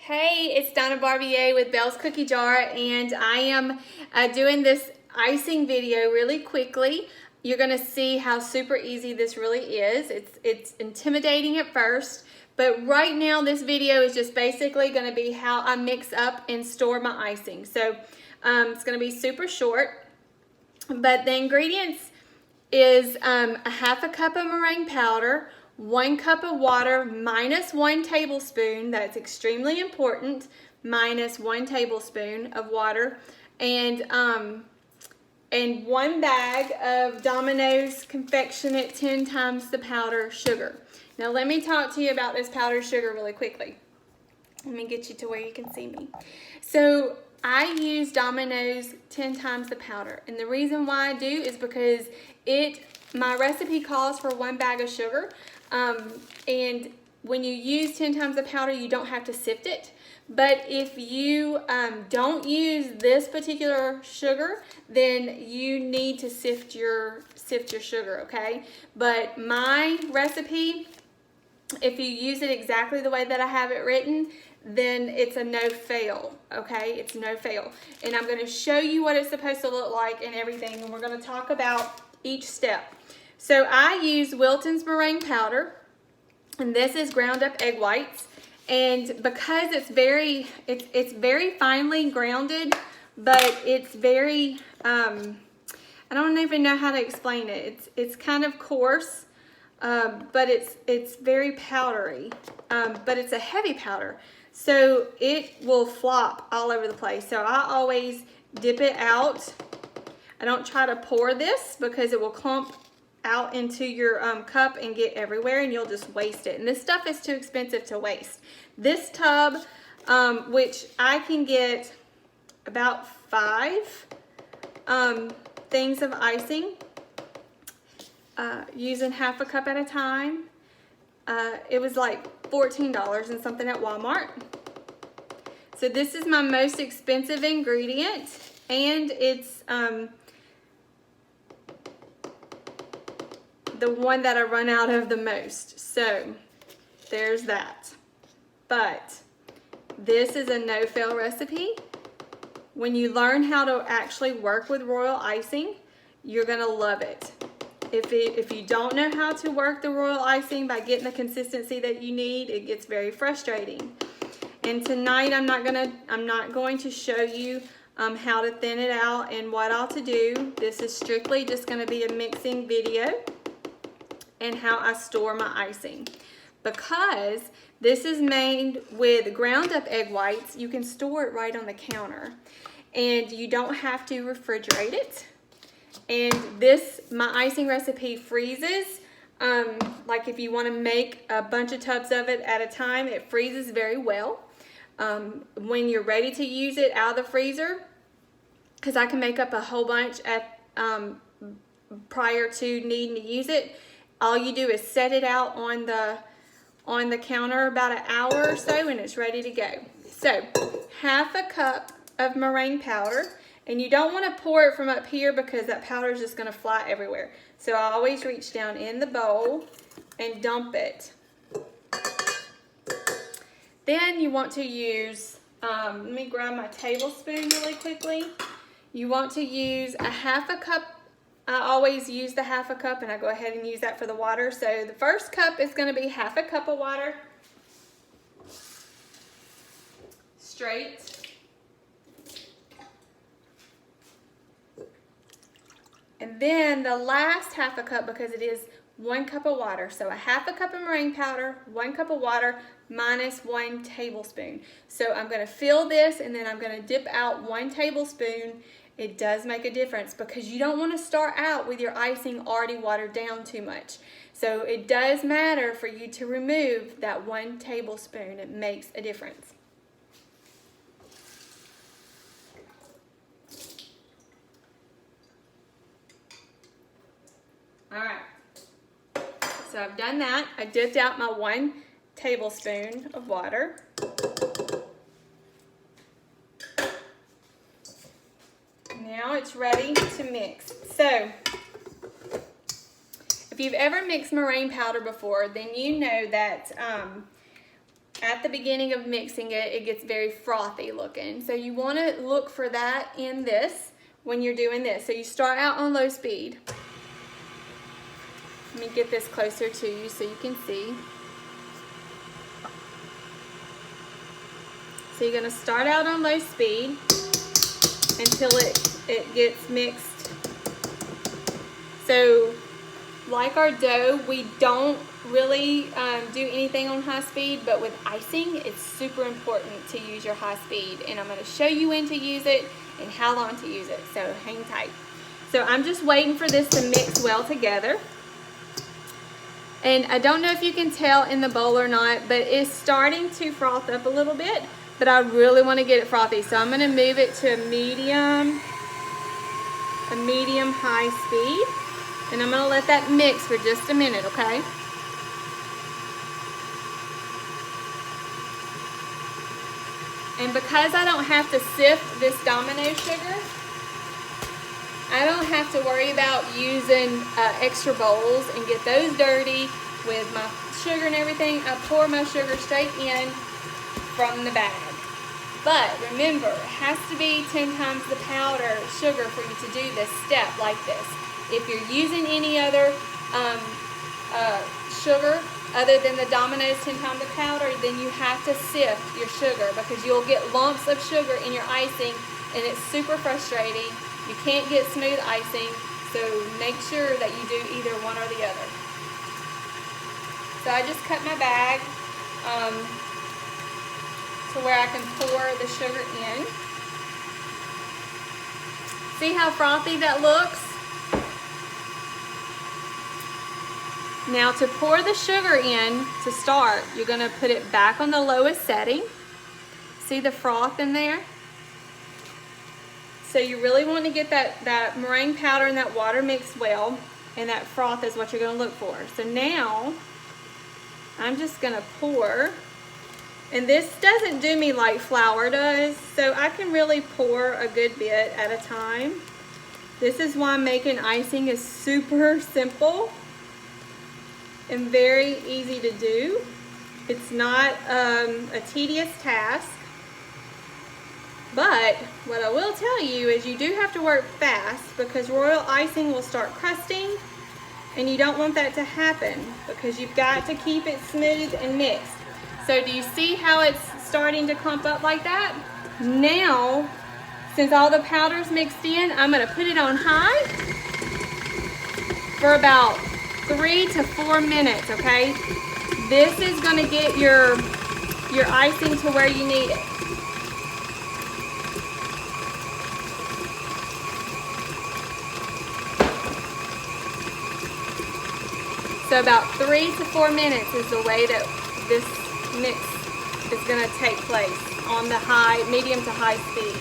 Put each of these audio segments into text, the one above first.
Hey, it's Donna Barbier with Belle's Cookie Jar, and I am doing this icing video really quickly. You're going to see how super easy this really is. It's intimidating at first, but right now this video is just basically going to be how I mix up and store my icing. So it's going to be super short, but the ingredients is a half a cup of meringue powder, 1 cup of water minus 1 tablespoon, that's extremely important, minus 1 tablespoon of water, and 1 bag of Domino's confectionate 10 times the powder sugar. Now let me talk to you about this powdered sugar really quickly. Let me get you to where you can see me. So I use Domino's 10 times the powder, and the reason why I do is because my recipe calls for 1 bag of sugar, and when you use 10 times the powder, you don't have to sift it. But if you don't use this particular sugar, then you need to sift your sugar, okay? But my recipe, if you use it exactly the way that I have it written, then it's a no fail, okay? It's no fail. And I'm gonna show you what it's supposed to look like and everything, and we're gonna talk about each step. So I use Wilton's meringue powder, and this is ground up egg whites. And because it's very finely grounded, but it's very, I don't even know how to explain it. It's kind of coarse, but it's very powdery, but it's a heavy powder. So it will flop all over the place. So I always dip it out. I don't try to pour this because it will clump out into your cup and get everywhere, and you'll just waste it. And this stuff is too expensive to waste. This tub, which I can get about 5 things of icing, using half a cup at a time. It was like $14 and something at Walmart. So this is my most expensive ingredient, and it's the one that I run out of the most. So there's that. But this is a no-fail recipe. When you learn how to actually work with royal icing, you're gonna love it. If you don't know how to work the royal icing by getting the consistency that you need, it gets very frustrating. And tonight I'm not going to show you how to thin it out and what all to do. This is strictly just going to be a mixing video and how I store my icing. Because this is made with ground up egg whites, you can store it right on the counter, and you don't have to refrigerate it. And my icing recipe freezes. Like if you want to make a bunch of tubs of it at a time, it freezes very well. When you're ready to use it out of the freezer, because I can make up a whole bunch prior to needing to use it, all you do is set it out on the counter about an hour or so, and it's ready to go. So half a cup of meringue powder. And you don't want to pour it from up here because that powder is just going to fly everywhere. So I always reach down in the bowl and dump it. Then you want to use, let me grab my tablespoon really quickly. You want to use a half a cup. I always use the half a cup, and I go ahead and use that for the water. So the first cup is going to be half a cup of water. Straight. And then the last half a cup, because it is 1 cup of water. So a half a cup of meringue powder, 1 cup of water, minus 1 tablespoon. So I'm going to fill this, and then I'm going to dip out 1 tablespoon. It does make a difference because you don't want to start out with your icing already watered down too much. So it does matter for you to remove that 1 tablespoon. It makes a difference. All right, so I've done that. I dipped out my 1 tablespoon of water. Now it's ready to mix. So if you've ever mixed meringue powder before, then you know that at the beginning of mixing it, it gets very frothy looking. So you want to look for that in this when you're doing this. So you start out on low speed. Let me get this closer to you so you can see. So you're going to start out on low speed until it gets mixed. So like our dough, we don't really do anything on high speed, but with icing, it's super important to use your high speed. And I'm going to show you when to use it and how long to use it. So hang tight. So I'm just waiting for this to mix well together. And I don't know if you can tell in the bowl or not, but it's starting to froth up a little bit. But I really want to get it frothy, so I'm going to move it to a medium high speed, and I'm going to let that mix for just a minute, okay? And because I don't have to sift this domino sugar, I don't have to worry about using extra bowls and get those dirty with my sugar and everything. I pour my sugar straight in from the bag. But remember, it has to be 10 times the powder sugar for you to do this step like this. If you're using any other sugar other than the Domino's 10 times the powder, then you have to sift your sugar because you'll get lumps of sugar in your icing and it's super frustrating. You can't get smooth icing, so make sure that you do either one or the other. So I just cut my bag to where I can pour the sugar in. See how frothy that looks? Now to pour the sugar in to start, you're going to put it back on the lowest setting. See the froth in there? So you really want to get that meringue powder and that water mixed well, and that froth is what you're going to look for. So now I'm just going to pour. And this doesn't do me like flour does, so I can really pour a good bit at a time. This is why making icing is super simple and very easy to do. It's not a tedious task, but what I will tell you is you do have to work fast because royal icing will start crusting, and you don't want that to happen because you've got to keep it smooth and mixed. So do you see how it's starting to clump up like that? Now, since all the powder's mixed in, I'm going to put it on high for about 3 to 4 minutes, okay? This is going to get your icing to where you need it. So about 3 to 4 minutes is the way that this mix is going to take place on the medium to high speed.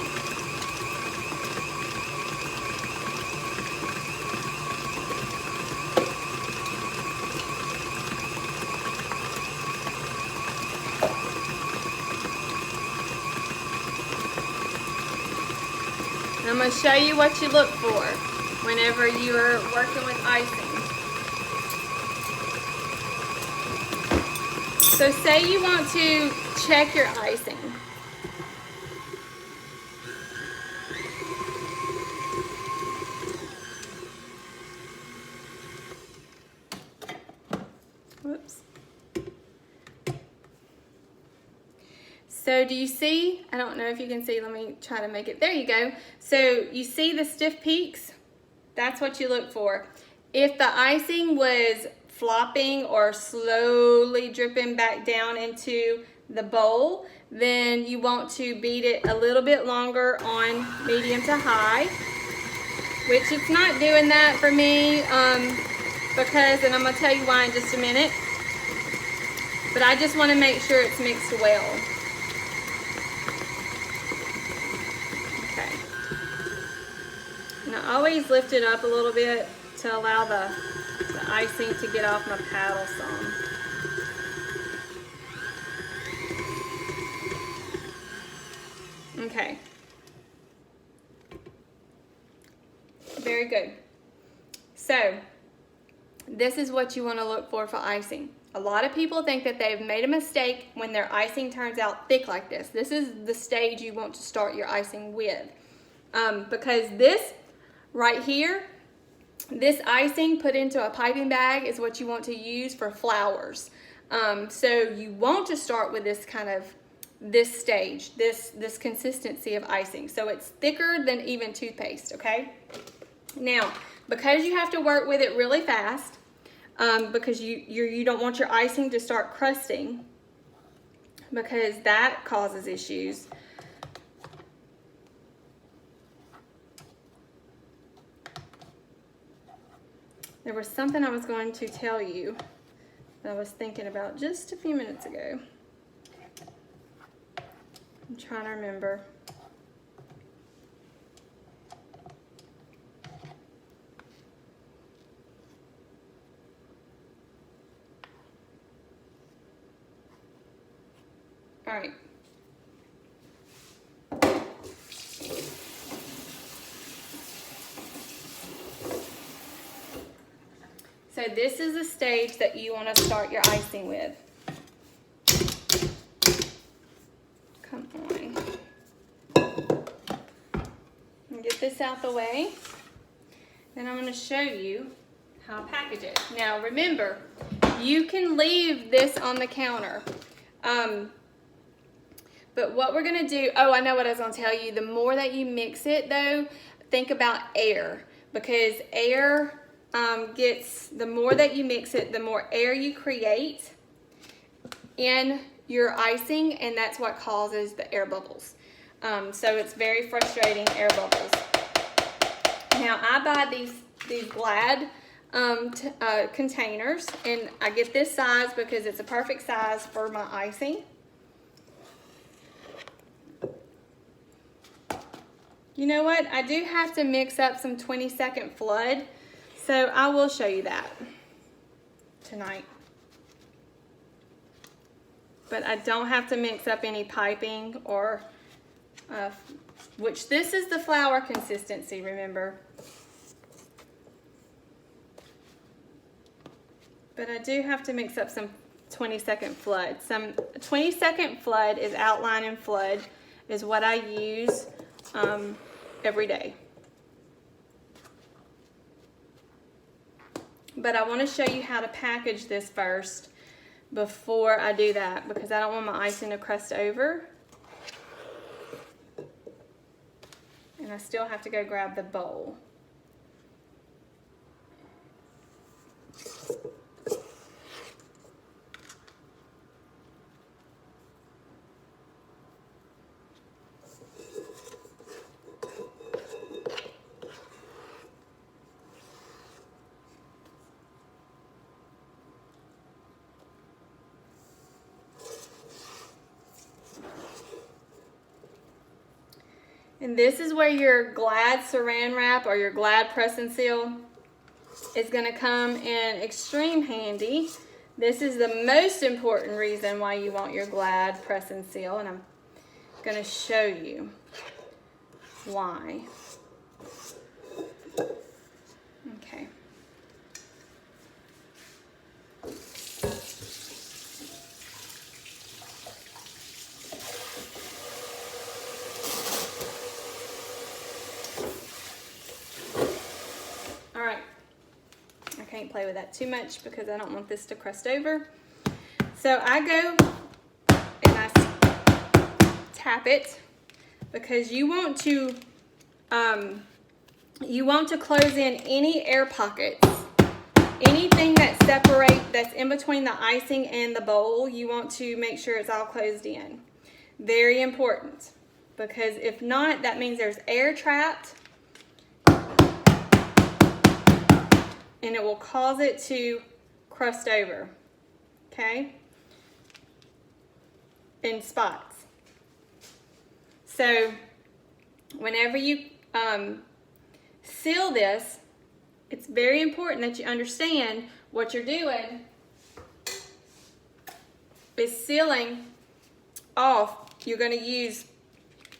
And I'm going to show you what you look for whenever you are working with icing. So say you want to check your icing. Whoops. So do you see? I don't know if you can see. Let me try to make it. There you go. So you see the stiff peaks? That's what you look for. If the icing was flopping or slowly dripping back down into the bowl, then you want to beat it a little bit longer on medium to high, which it's not doing that for me because, and I'm going to tell you why in just a minute, but I just want to make sure it's mixed well. Okay. And I always lift it up a little bit to allow the icing to get off my paddle some. Okay. Very good. So, this is what you want to look for icing. A lot of people think that they've made a mistake when their icing turns out thick like this. This is the stage you want to start your icing with. Because this right here, this icing put into a piping bag is what you want to use for flowers. So you want to start with this kind of, this stage, this consistency of icing. So it's thicker than even toothpaste, okay? Now, because you have to work with it really fast, because you don't want your icing to start crusting, because that causes issues. There was something I was going to tell you that I was thinking about just a few minutes ago. I'm trying to remember. All right. So this is the stage that you want to start your icing with. Come on. Get this out the way. Then I'm going to show you how to package it. Now remember, you can leave this on the counter. But what we're going to do, oh, I know what I was going to tell you. The more that you mix it, though, think about air. Because air the more that you mix it, the more air you create in your icing, and that's what causes the air bubbles. So it's very frustrating, air bubbles. Now, I buy these Glad containers, and I get this size because it's a perfect size for my icing. You know what? I do have to mix up some 20-second flood, so I will show you that tonight. But I don't have to mix up any piping or, which this is the flour consistency, remember. But I do have to mix up some 20-second flood. Some 20-second flood is outline and flood is what I use every day. But I want to show you how to package this first before I do that, because I don't want my icing to crust over. And I still have to go grab the bowl. And this is where your Glad saran wrap or your Glad press and seal is going to come in extreme handy. This is the most important reason why you want your Glad press and seal, and I'm going to show you why. Okay. All right, I can't play with that too much because I don't want this to crust over. So I go and I tap it because you want to close in any air pockets, anything that's in between the icing and the bowl. You want to make sure it's all closed in. Very important, because if not, that means there's air trapped. And it will cause it to crust over, okay, in spots. So whenever you seal this, it's very important that you understand what you're doing is sealing off. You're going to use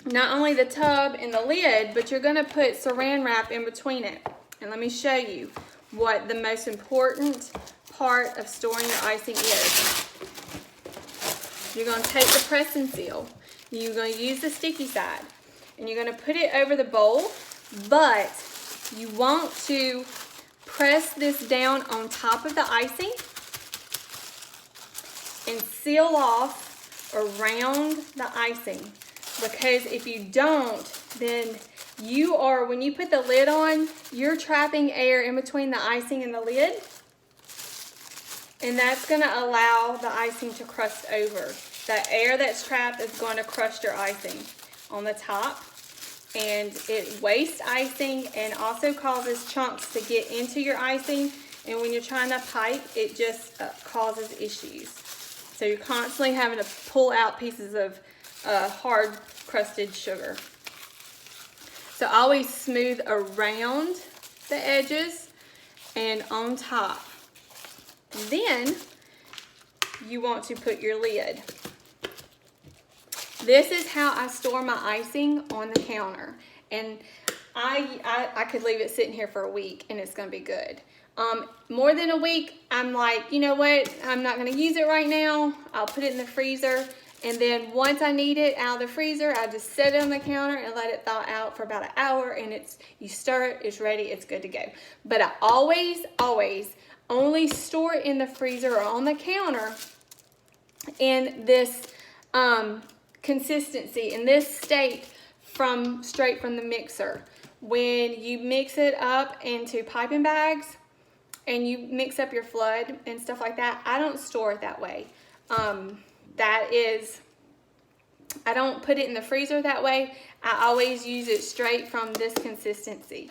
not only the tub and the lid, but you're going to put saran wrap in between it. And let me show you what the most important part of storing your icing is. You're going to take the press and seal. You're going to use the sticky side. And you're going to put it over the bowl, but you want to press this down on top of the icing and seal off around the icing. Because if you don't, then when you put the lid on, you're trapping air in between the icing and the lid. And that's going to allow the icing to crust over. That air that's trapped is going to crust your icing on the top. And it wastes icing and also causes chunks to get into your icing. And when you're trying to pipe, it just causes issues. So you're constantly having to pull out pieces of hard crusted sugar. So always smooth around the edges and on top. Then you want to put your lid. This is how I store my icing on the counter. And I could leave it sitting here for a week and it's gonna be good. More than a week, I'm like, you know what? I'm not gonna use it right now. I'll put it in the freezer. And then once I need it out of the freezer, I just set it on the counter and let it thaw out for about an hour, and you stir it, it's ready, it's good to go. But I always only store it in the freezer or on the counter in this consistency, in this state straight from the mixer. When you mix it up into piping bags and you mix up your flood and stuff like that, I don't store it that way. I don't put it in the freezer that way. I always use it straight from this consistency.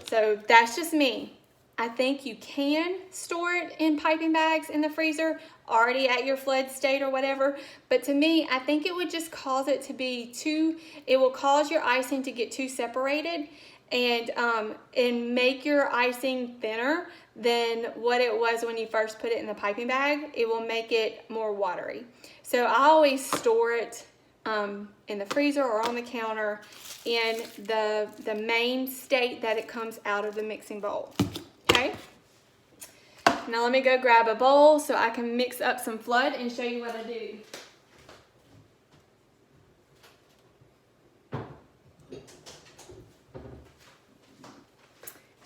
So that's just me. I think you can store it in piping bags in the freezer, already at your flood state or whatever. But to me, I think it would just cause it to be it will cause your icing to get too separated and make your icing thinner than what it was when you first put it in the piping bag. It will make it more watery. So I always store it in the freezer or on the counter in the main state that it comes out of the mixing bowl. Okay? Now let me go grab a bowl so I can mix up some flood and show you what I do.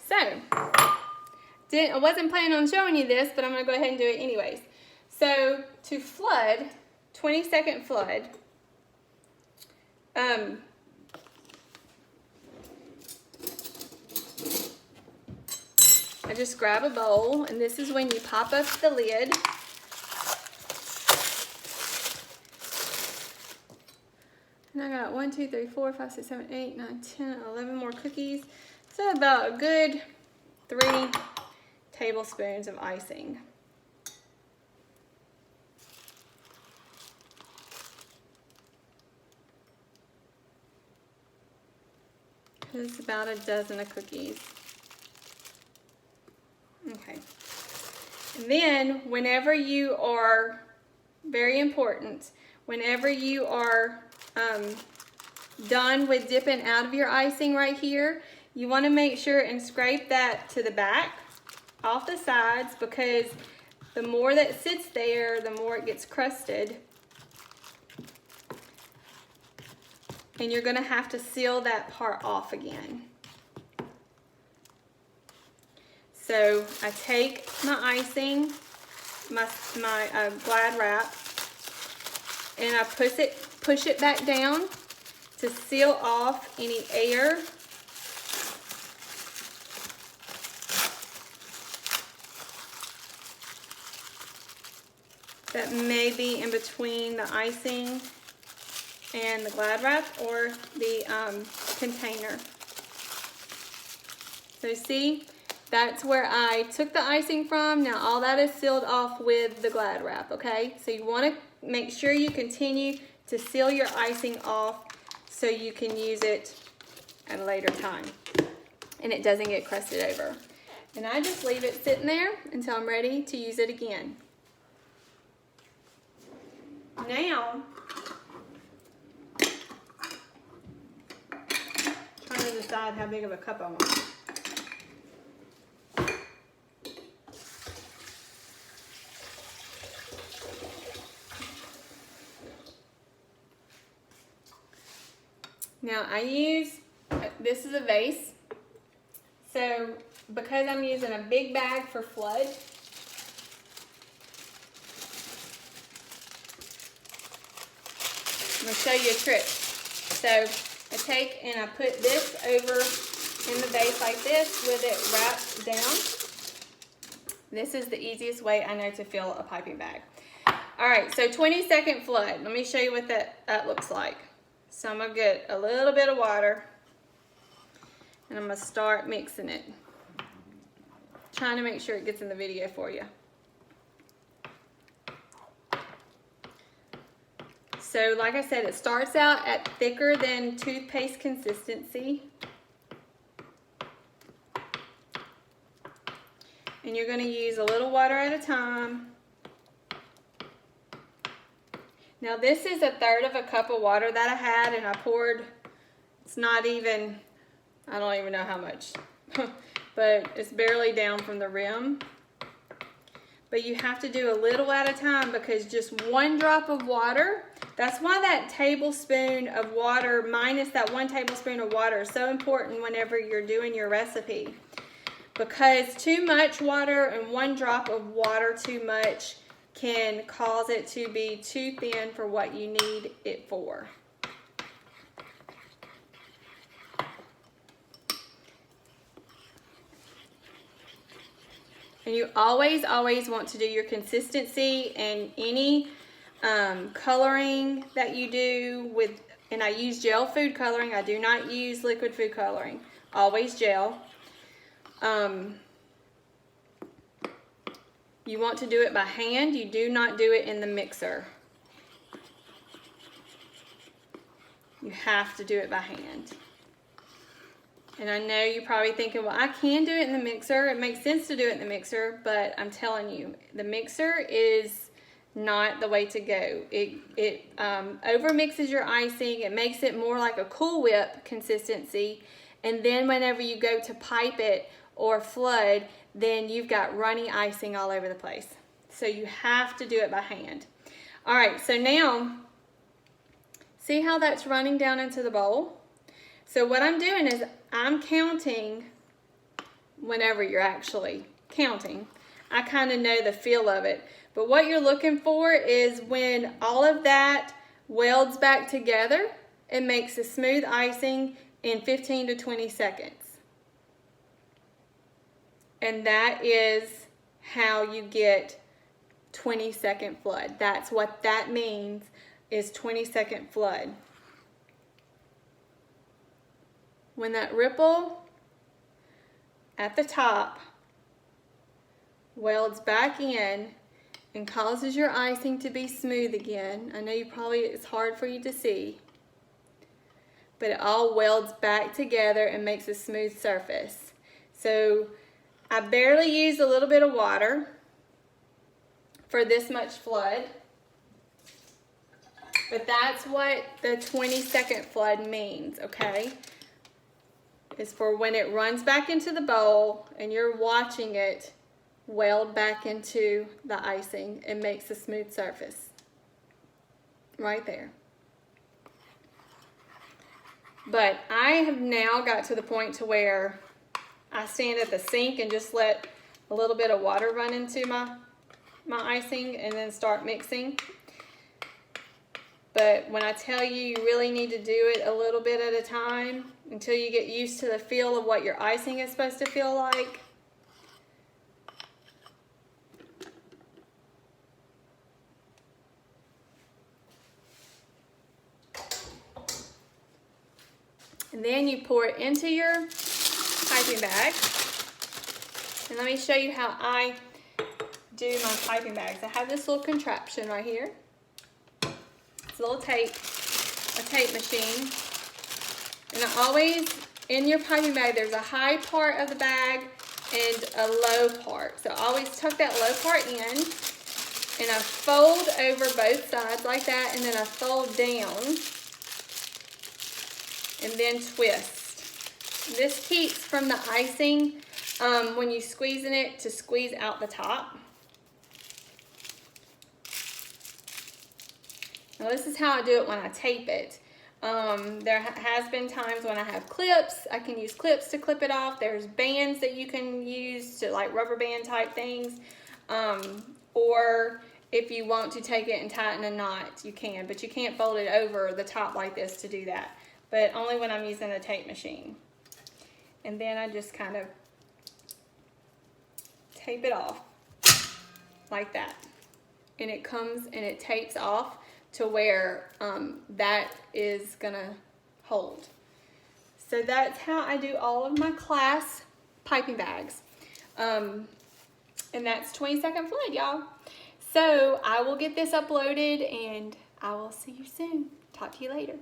So, I wasn't planning on showing you this, but I'm going to go ahead and do it anyways. So, to flood, 20-second flood, I just grab a bowl, and this is when you pop up the lid. And I got 1, 2, 3, 4, 5, 6, 7, 8, 9, 10, 11 more cookies. So about a good 3 tablespoons of icing. It's about a dozen of cookies. Okay. And then whenever you are, very important, whenever you are done with dipping out of your icing right here, you want to make sure and scrape that to the back, off the sides, because the more that sits there, the more it gets crusted. And you're going to have to seal that part off again. So I take my icing, my Glad wrap, and I push it back down to seal off any air that may be in between the icing and the Glad wrap or the container. So see, that's where I took the icing from. Now all that is sealed off with the Glad wrap, okay? So you want to make sure you continue to seal your icing off so you can use it at a later time and it doesn't get crusted over. And I just leave it sitting there until I'm ready to use it again. Now, trying to decide how big of a cup I want. Now I use, this is a vase. So because I'm using a big bag for flood, I'm going to show you a trick. So I take and I put this over in the vase like this with it wrapped down. This is the easiest way I know to fill a piping bag. All right, so 20-second flood. Let me show you what that looks like. So I'm going to get a little bit of water and I'm going to start mixing it. Trying to make sure it gets in the video for you. So like I said, it starts out at thicker than toothpaste consistency. And you're going to use a little water at a time. Now this is 1/3 cup of water that I had, and I poured, it's not even, I don't even know how much, but it's barely down from the rim. But you have to do a little at a time because just 1 drop of water, that's why that tablespoon of water minus that 1 tablespoon of water is so important whenever you're doing your recipe. Because too much water and 1 drop of water too much can cause it to be too thin for what you need it for. And you always want to do your consistency and any coloring that you do with, and I use gel food coloring. I do not use liquid food coloring. Always gel. You want to do it by hand. You do not do it in the mixer. You have to do it by hand. And I know you're probably thinking, well, I can do it in the mixer. It makes sense to do it in the mixer, but I'm telling you, the mixer is not the way to go. It over mixes your icing. It makes it more like a Cool Whip consistency. And then whenever you go to pipe it or flood, then you've got runny icing all over the place. So you have to do it by hand. All right, so now, see how that's running down into the bowl? So what I'm doing is I'm counting whenever you're actually counting. I kind of know the feel of it. But what you're looking for is when all of that welds back together, it makes a smooth icing in 15 to 20 seconds. And that is how you get 20-second flood. That's what that means, is 20-second flood. When that ripple at the top welds back in and causes your icing to be smooth again, I know it's hard for you to see, but it all welds back together and makes a smooth surface. So I barely used a little bit of water for this much flood, but that's what the 20-second flood means, okay? Is for when it runs back into the bowl and you're watching it weld back into the icing and makes a smooth surface. Right there. But I have now got to the point to where I stand at the sink and just let a little bit of water run into my icing and then start mixing. But when I tell you, you really need to do it a little bit at a time until you get used to the feel of what your icing is supposed to feel like. And then you pour it into your piping bag. And let me show you how I do my piping bags. I have this little contraption right here. It's a little tape machine. And I always, in your piping bag, there's a high part of the bag and a low part. So I always tuck that low part in and I fold over both sides like that, and then I fold down and then twist. This keeps from the icing when you're squeezing it to squeeze out the top. Now this is how I do it when I tape it. There has been times when I have clips. I can use clips to clip it off. There's bands that you can use to like rubber band type things. Or if you want to take it and tighten a knot, you can. But you can't fold it over the top like this to do that. But only when I'm using a tape machine. And then I just kind of tape it off like that. And it comes and it tapes off to where that is gonna hold. So that's how I do all of my class piping bags. And that's 22nd Flood, y'all. So I will get this uploaded and I will see you soon. Talk to you later.